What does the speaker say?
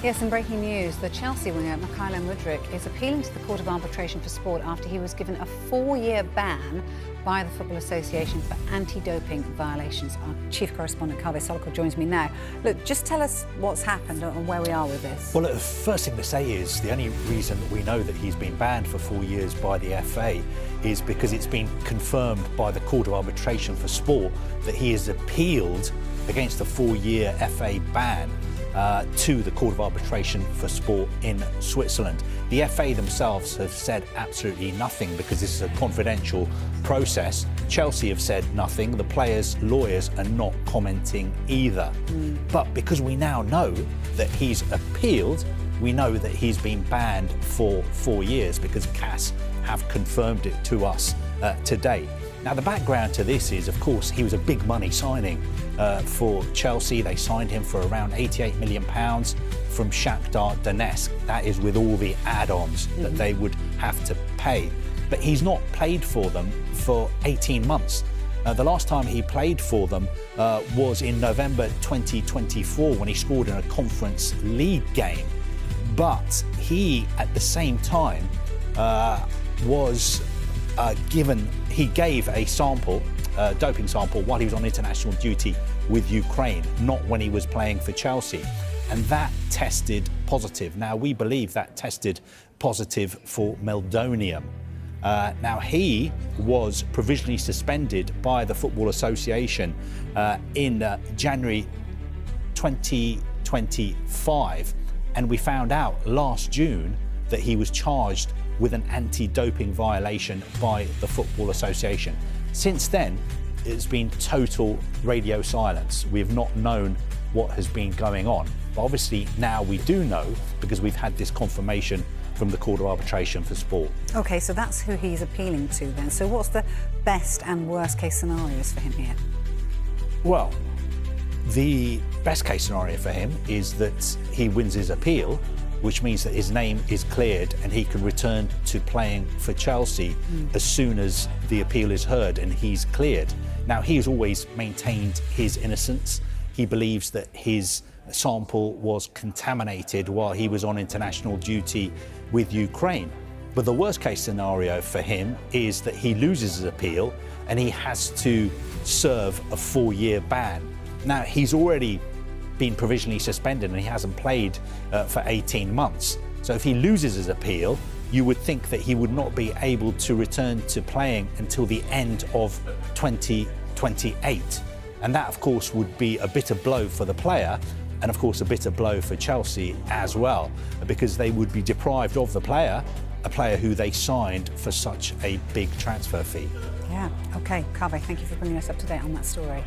Yes, in breaking news, the Chelsea winger Mykhailo Mudryk is appealing to the Court of Arbitration for Sport after he was given a 4-year ban by the Football Association for anti-doping violations. Our chief correspondent, Kaveh Solokol, joins me now. Look, just tell us what's happened and where we are with this. Well, the first thing to say is the only reason that we know that he's been banned for 4 years by the FA is because it's been confirmed by the Court of Arbitration for Sport that he has appealed against the 4-year FA ban to the Court of Arbitration for Sport in Switzerland. The FA themselves have said absolutely nothing because this is a confidential process. Chelsea have said nothing. The players' lawyers are not commenting either. But because we now know that he's appealed, we know that he's been banned for 4 years because CAS have confirmed it to us today. Now, the background to this is, of course, he was a big money signing for Chelsea. They signed him for around £88 million from Shakhtar Donetsk. That is with all the add-ons that they would have to pay. But he's not played for them for 18 months. The last time he played for them was in November 2024 when he scored in a Conference League game. But he, at the same time, he gave a sample, doping sample, while he was on international duty with Ukraine, not when he was playing for Chelsea. And that tested positive. Now, we believe that tested positive for meldonium. Now, he was provisionally suspended by the Football Association in January 2025. And we found out last June that he was charged with an anti-doping violation by the Football Association. Since then, it's been total radio silence. We have not known what has been going on. But obviously now we do know because we've had this confirmation from the Court of Arbitration for Sport. OK, so that's who he's appealing to then. So what's the best and worst case scenarios for him here? Well, the best case scenario for him is that he wins his appeal, which means that his name is cleared and he can return to playing for Chelsea as soon as the appeal is heard and he's cleared. Now, he has always maintained his innocence. He believes that his sample was contaminated while he was on international duty with Ukraine. But the worst case scenario for him is that he loses his appeal and he has to serve a 4-year ban. Now, he's already been provisionally suspended and he hasn't played for 18 months. So if he loses his appeal, you would think that he would not be able to return to playing until the end of 2028. And that, of course, would be a bitter blow for the player and, of course, a bitter blow for Chelsea as well, because they would be deprived of the player, a player who they signed for such a big transfer fee. Yeah, OK. Kaveh, thank you for bringing us up to date on that story.